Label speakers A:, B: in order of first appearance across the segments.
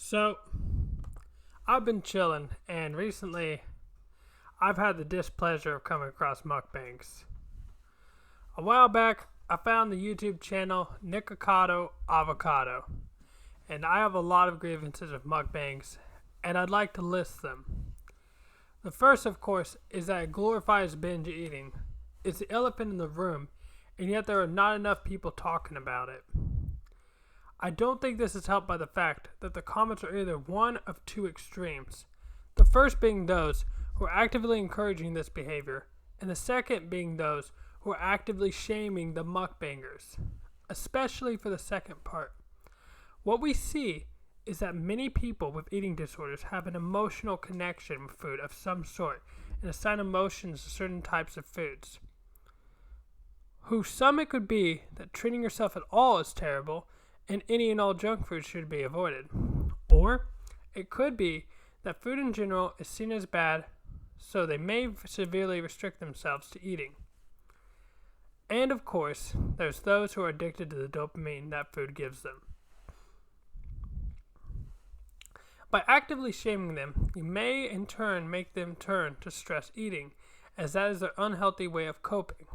A: So, I've been chilling, and recently I've had the displeasure of coming across mukbangs. A while back, I found the YouTube channel Nikocado Avocado, and I have a lot of grievances with mukbangs, and I'd like to list them. The first, of course, is that it glorifies binge eating. It's the elephant in the room, and yet there are not enough people talking about it. I don't think this is helped by the fact that the comments are either one of two extremes. The first being those who are actively encouraging this behavior, and the second being those who are actively shaming the mukbangers, especially for the second part. What we see is that many people with eating disorders have an emotional connection with food of some sort and assign emotions to certain types of foods. Some it could be that treating yourself at all is terrible and any and all junk food should be avoided. Or it could be that food in general is seen as bad, so they may severely restrict themselves to eating. And of course, there's those who are addicted to the dopamine that food gives them. By actively shaming them, you may in turn make them turn to stress eating, as that is their unhealthy way of coping.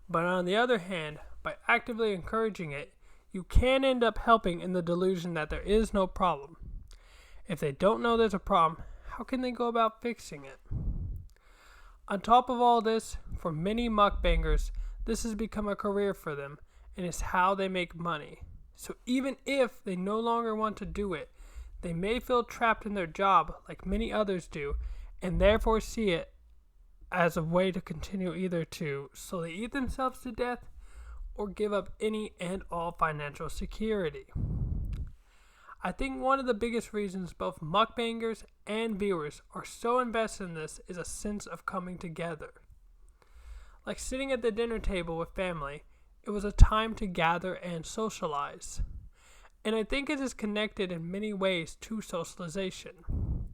A: But on the other hand, by actively encouraging it, you can end up helping in the delusion that there is no problem. If they don't know there's a problem, how can they go about fixing it? On top of all this, for many mukbangers, this has become a career for them, and it's how they make money. So even if they no longer want to do it, they may feel trapped in their job like many others do, and therefore see it as a way to continue either to slowly eat themselves to death or give up any and all financial security. I think one of the biggest reasons both mukbangers and viewers are so invested in this is a sense of coming together. Like sitting at the dinner table with family, it was a time to gather and socialize. And I think it is connected in many ways to socialization.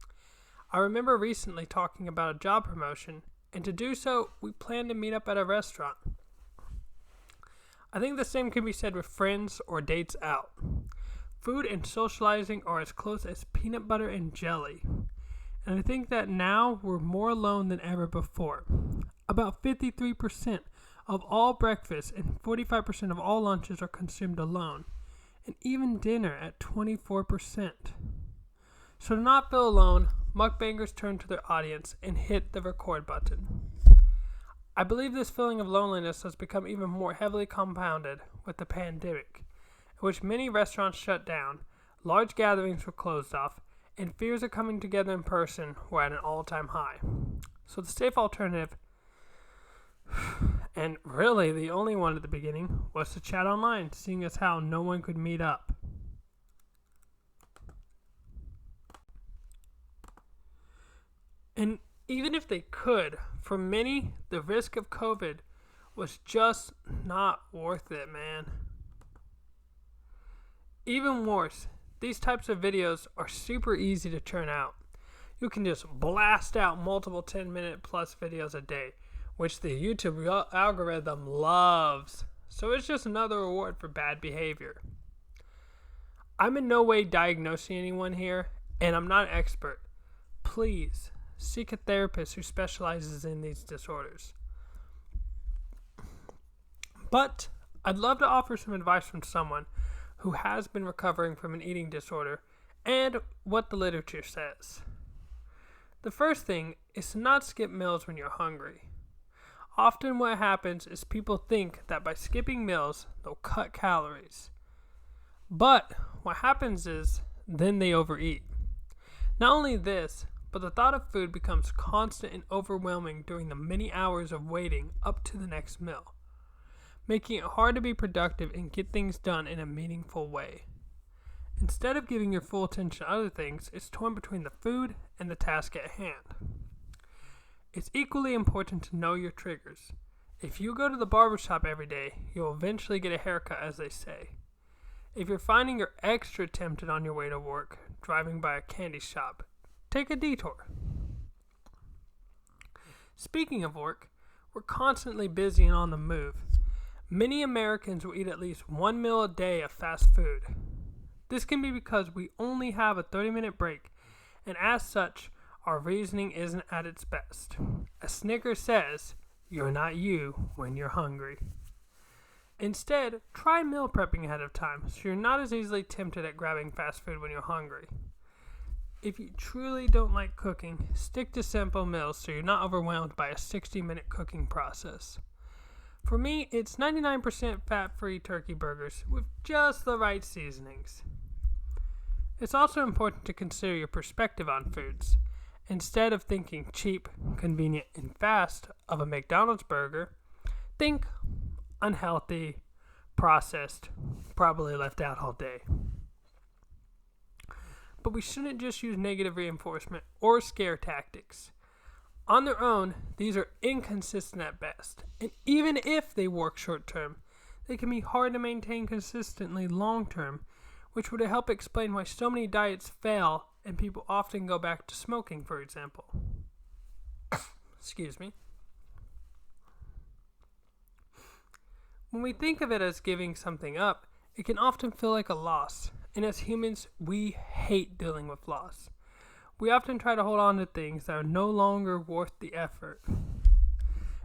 A: I remember recently talking about a job promotion, and to do so, we planned to meet up at a restaurant. I think the same can be said with friends or dates out. Food and socializing are as close as peanut butter and jelly. And I think that now we're more alone than ever before. About 53% of all breakfasts and 45% of all lunches are consumed alone. And even dinner at 24%. So to not feel alone, mukbangers turn to their audience and hit the record button. I believe this feeling of loneliness has become even more heavily compounded with the pandemic, in which many restaurants shut down, large gatherings were closed off, and fears of coming together in person were at an all-time high. So the safe alternative, and really the only one at the beginning, was to chat online, seeing as how no one could meet up. And even if they could, for many, the risk of COVID was just not worth it, man. Even worse, these types of videos are super easy to churn out. You can just blast out multiple 10-minute plus videos a day, which the YouTube algorithm loves. So it's just another reward for bad behavior. I'm in no way diagnosing anyone here, and I'm not an expert. Please seek a therapist who specializes in these disorders. But I'd love to offer some advice from someone who has been recovering from an eating disorder and what the literature says. The first thing is to not skip meals when you're hungry. Often what happens is people think that by skipping meals, they'll cut calories. But what happens is then they overeat. Not only this, but the thought of food becomes constant and overwhelming during the many hours of waiting up to the next meal, making it hard to be productive and get things done in a meaningful way. Instead of giving your full attention to other things, it's torn between the food and the task at hand. It's equally important to know your triggers. If you go to the barbershop every day, you'll eventually get a haircut, as they say. If you're finding you're extra tempted on your way to work, driving by a candy shop, take a detour. Speaking of work, we're constantly busy and on the move. Many Americans will eat at least one meal a day of fast food. This can be because we only have a 30-minute break, and as such, our reasoning isn't at its best. A Snicker says, "You're not you when you're hungry." Instead, try meal prepping ahead of time so you're not as easily tempted at grabbing fast food when you're hungry. If you truly don't like cooking, stick to simple meals so you're not overwhelmed by a 60-minute cooking process. For me, it's 99% fat-free turkey burgers with just the right seasonings. It's also important to consider your perspective on foods. Instead of thinking cheap, convenient, and fast of a McDonald's burger, think unhealthy, processed, probably left out all day. But we shouldn't just use negative reinforcement or scare tactics. On their own, these are inconsistent at best, and even if they work short term, they can be hard to maintain consistently long term, which would help explain why so many diets fail and people often go back to smoking, for example. Excuse me. When we think of it as giving something up, it can often feel like a loss, and as humans, we hate dealing with loss. We often try to hold on to things that are no longer worth the effort.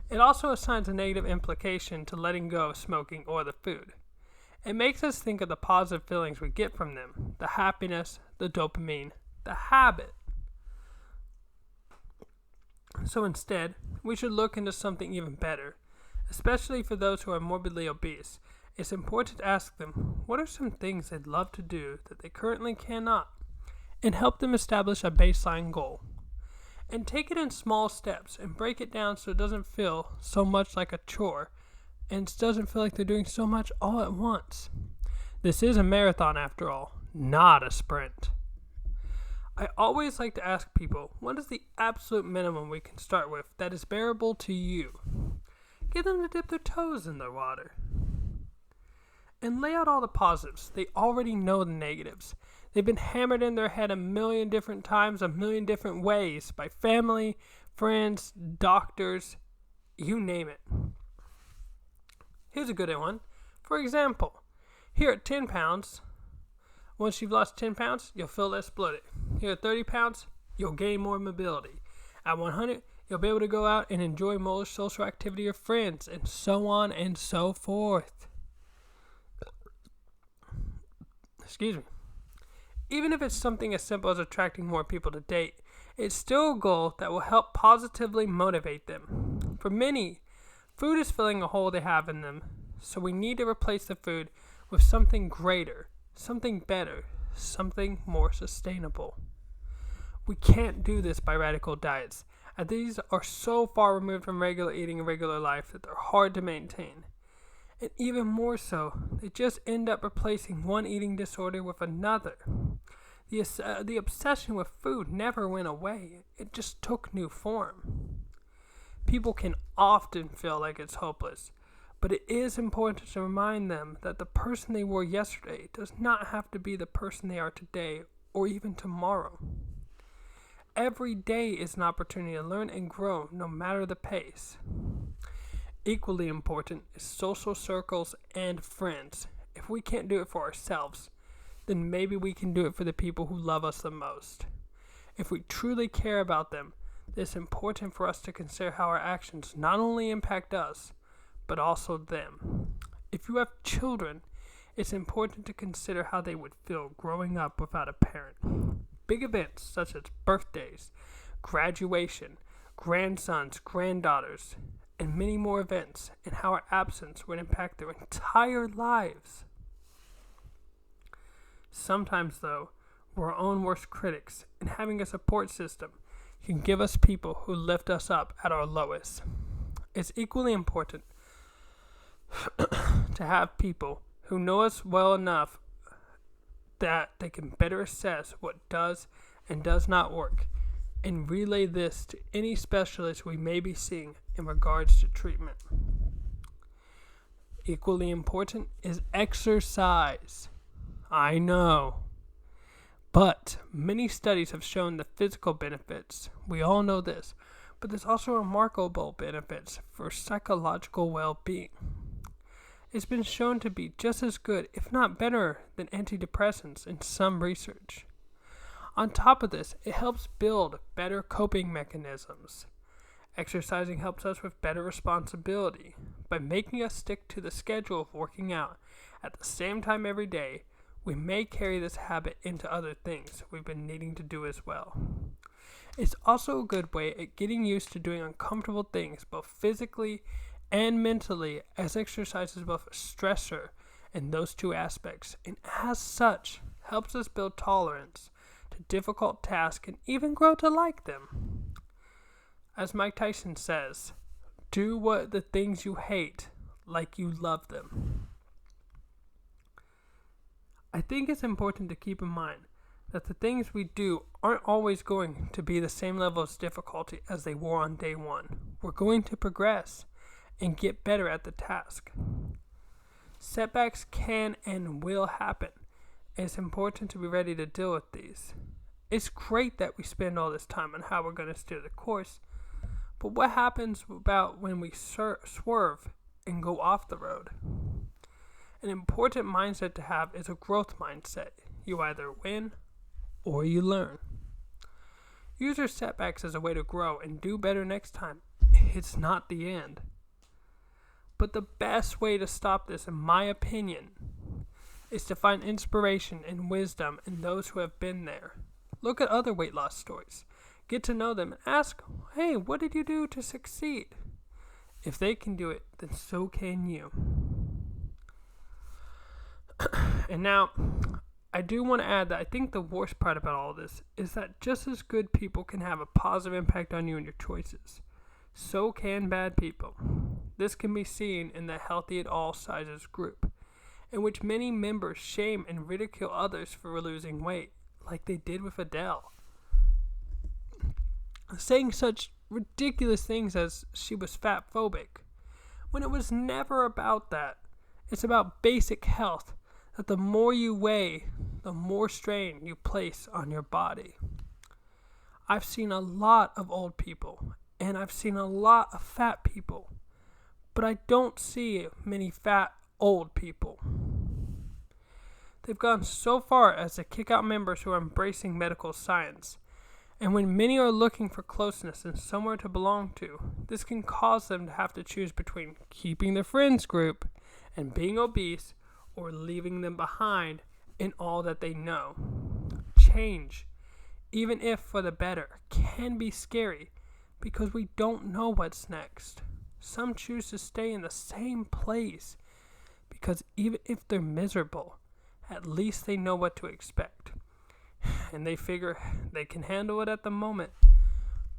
A: It also assigns a negative implication to letting go of smoking or the food. It makes us think of the positive feelings we get from them, the happiness, the dopamine, the habit. So instead, we should look into something even better. Especially for those who are morbidly obese, it's important to ask them what are some things they'd love to do that they currently cannot, and help them establish a baseline goal. And take it in small steps and break it down so it doesn't feel so much like a chore, and it doesn't feel like they're doing so much all at once. This is a marathon after all, not a sprint. I always like to ask people, what is the absolute minimum we can start with that is bearable to you? Get them to dip their toes in the water. And lay out all the positives. They already know the negatives. They've been hammered in their head a million different times, a million different ways, by family, friends, doctors, you name it. Here's a good one. For example, here at 10 pounds, once you've lost 10 pounds, you'll feel less bloated. Here at 30 pounds, you'll gain more mobility. At 100, you'll be able to go out and enjoy more social activity with friends, and so on and so forth. Excuse me. Even if it's something as simple as attracting more people to date, it's still a goal that will help positively motivate them. For many, food is filling a hole they have in them, so we need to replace the food with something greater, something better, something more sustainable. We can't do this by radical diets, as these are so far removed from regular eating and regular life that they're hard to maintain. And even more so, they just end up replacing one eating disorder with another. The obsession with food never went away, it just took new form. People can often feel like it's hopeless, but it is important to remind them that the person they were yesterday does not have to be the person they are today or even tomorrow. Every day is an opportunity to learn and grow, no matter the pace. Equally important is social circles and friends. If we can't do it for ourselves, then maybe we can do it for the people who love us the most. If we truly care about them, it's important for us to consider how our actions not only impact us, but also them. If you have children, it's important to consider how they would feel growing up without a parent. Big events such as birthdays, graduation, grandsons, granddaughters, and many more events, and how our absence would impact their entire lives. Sometimes, though, we're our own worst critics, and having a support system can give us people who lift us up at our lowest. It's equally important to have people who know us well enough that they can better assess what does and does not work, and relay this to any specialist we may be seeing in regards to treatment. Equally important is exercise. I know. But many studies have shown the physical benefits. We all know this. But there's also remarkable benefits for psychological well-being. It's been shown to be just as good, if not better, than antidepressants in some research. On top of this, it helps build better coping mechanisms. Exercising helps us with better responsibility. By making us stick to the schedule of working out at the same time every day, we may carry this habit into other things we've been needing to do as well. It's also a good way at getting used to doing uncomfortable things both physically and mentally, as exercise is both a stressor in those two aspects, and as such helps us build tolerance to difficult tasks and even grow to like them. As Mike Tyson says, do what the things you hate like you love them. I think it's important to keep in mind that the things we do aren't always going to be the same level of difficulty as they were on day one. We're going to progress and get better at the task. Setbacks can and will happen, and it's important to be ready to deal with these. It's great that we spend all this time on how we're going to steer the course, but what happens about when we swerve and go off the road? An important mindset to have is a growth mindset. You either win or you learn. Use your setbacks as a way to grow and do better next time. It's not the end. But the best way to stop this, in my opinion, is to find inspiration and wisdom in those who have been there. Look at other weight loss stories. Get to know them and ask, hey, what did you do to succeed? If they can do it, then so can you. And now, I do want to add that I think the worst part about all this is that just as good people can have a positive impact on you and your choices, so can bad people. This can be seen in the healthy at all sizes group, in which many members shame and ridicule others for losing weight, like they did with Adele. Saying such ridiculous things as she was fat phobic, when it was never about that. It's about basic health, that the more you weigh, the more strain you place on your body. I've seen a lot of old people, and I've seen a lot of fat people, but I don't see many fat old people. They've gone so far as to kick out members who are embracing medical science. And when many are looking for closeness and somewhere to belong to, this can cause them to have to choose between keeping their friends group and being obese, or leaving them behind in all that they know. Change, even if for the better, can be scary because we don't know what's next. Some choose to stay in the same place because even if they're miserable, at least they know what to expect. And they figure they can handle it at the moment.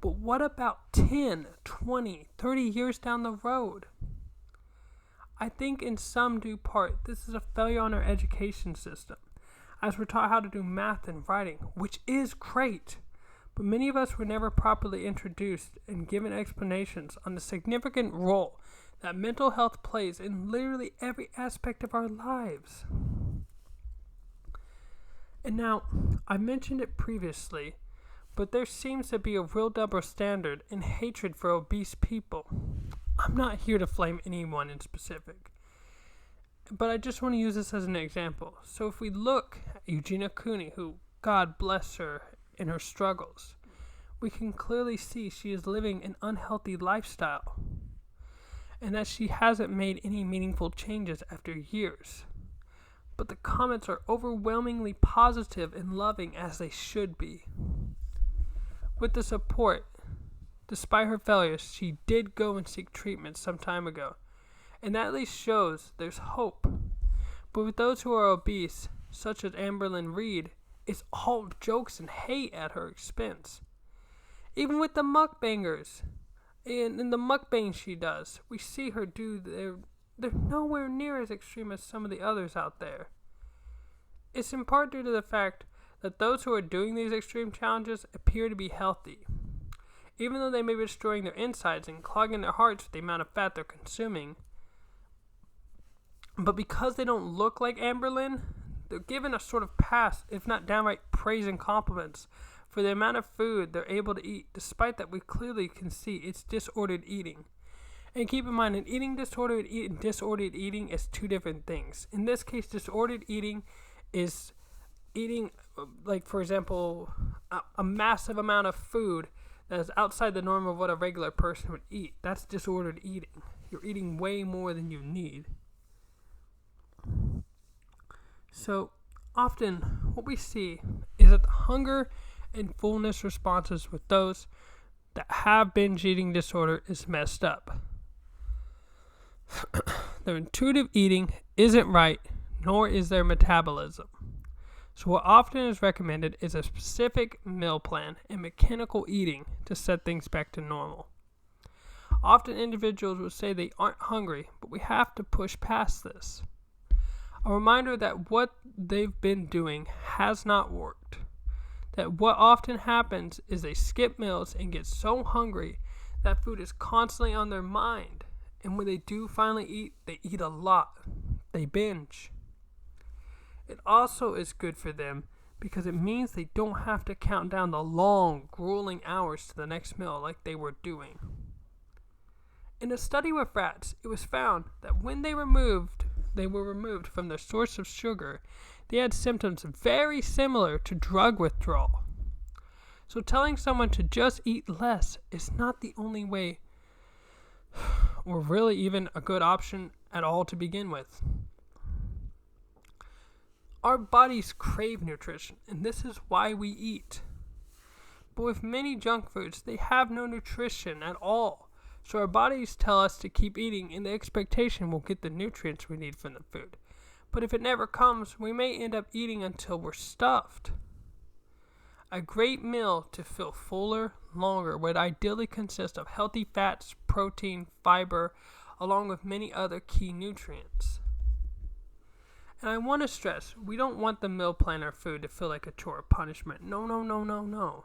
A: But what about 10, 20, 30 years down the road? I think in some due part, this is a failure on our education system, as we're taught how to do math and writing, which is great. But many of us were never properly introduced and given explanations on the significant role that mental health plays in literally every aspect of our lives. And now, I mentioned it previously, but there seems to be a real double standard and hatred for obese people. I'm not here to flame anyone in specific, but I just want to use this as an example. So if we look at Eugenia Cooney, who, God bless her, in her struggles, we can clearly see she is living an unhealthy lifestyle, and that she hasn't made any meaningful changes after years. But the comments are overwhelmingly positive and loving, as they should be. With the support, despite her failures, she did go and seek treatment some time ago, and that at least shows there's hope. But with those who are obese, such as Amberlynn Reed, it's all jokes and hate at her expense. Even with the mukbangers, in the mukbangs she does, we see her do they're nowhere near as extreme as some of the others out there. It's in part due to the fact that those who are doing these extreme challenges appear to be healthy, even though they may be destroying their insides and clogging their hearts with the amount of fat they're consuming. But because they don't look like Amberlynn, they're given a sort of pass, if not downright praise and compliments, for the amount of food they're able to eat, despite that we clearly can see it's disordered eating. And keep in mind, an eating disorder and disordered eating is two different things. In this case, disordered eating is eating, like, for example, a massive amount of food that is outside the norm of what a regular person would eat. That's disordered eating. You're eating way more than you need. So often what we see is that the hunger and fullness responses with those that have binge eating disorder is messed up. Their intuitive eating isn't right, nor is their metabolism. So what often is recommended is a specific meal plan and mechanical eating to set things back to normal. Often individuals will say they aren't hungry, but we have to push past this. A reminder that what they've been doing has not worked. That what often happens is they skip meals and get so hungry that food is constantly on their mind. And when they do finally eat, they eat a lot. They binge. It also is good for them because it means they don't have to count down the long, grueling hours to the next meal like they were doing. In a study with rats, it was found that when they were removed from their source of sugar, they had symptoms very similar to drug withdrawal. So telling someone to just eat less is not the only way, or really even a good option at all to begin with. Our bodies crave nutrition, and this is why we eat. But with many junk foods, they have no nutrition at all. So our bodies tell us to keep eating in the expectation we'll get the nutrients we need from the food. But if it never comes, we may end up eating until we're stuffed. A great meal to feel fuller, longer would ideally consist of healthy fats, protein, fiber, along with many other key nutrients. And I want to stress, we don't want the meal plan or food to feel like a chore or punishment. No.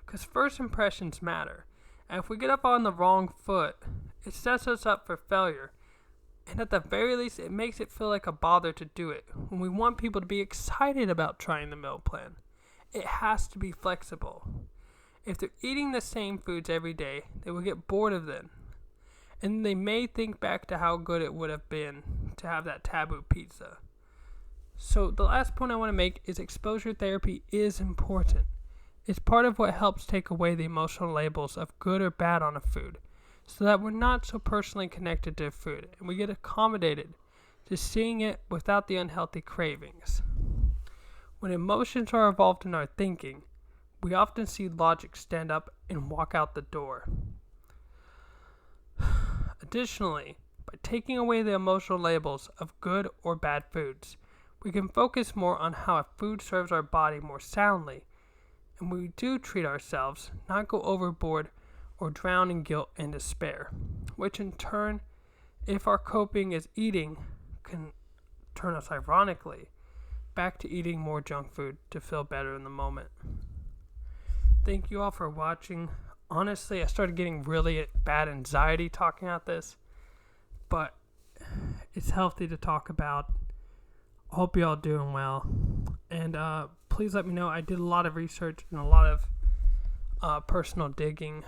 A: Because first impressions matter. And if we get up on the wrong foot, it sets us up for failure. And at the very least, it makes it feel like a bother to do it. When we want people to be excited about trying the meal plan, it has to be flexible. If they're eating the same foods every day, they will get bored of them. And they may think back to how good it would have been to have that taboo pizza. So the last point I want to make is exposure therapy is important. It's part of what helps take away the emotional labels of good or bad on a food, so that we're not so personally connected to food and we get accommodated to seeing it without the unhealthy cravings. When emotions are involved in our thinking, we often see logic stand up and walk out the door. Additionally, by taking away the emotional labels of good or bad foods, we can focus more on how a food serves our body more soundly, and we do treat ourselves, not go overboard or drown in guilt and despair, which in turn, if our coping is eating, can turn us ironically back to eating more junk food to feel better in the moment. Thank you all for watching. Honestly, I started getting really bad anxiety talking about this, but it's healthy to talk about. I hope you all doing well, and please let me know. I did a lot of research and a lot of personal digging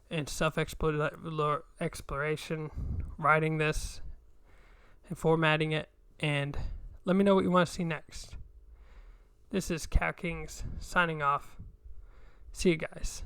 A: and self-exploration, writing this and formatting it, and let me know what you want to see next. This is Cow Kings signing off. See you guys.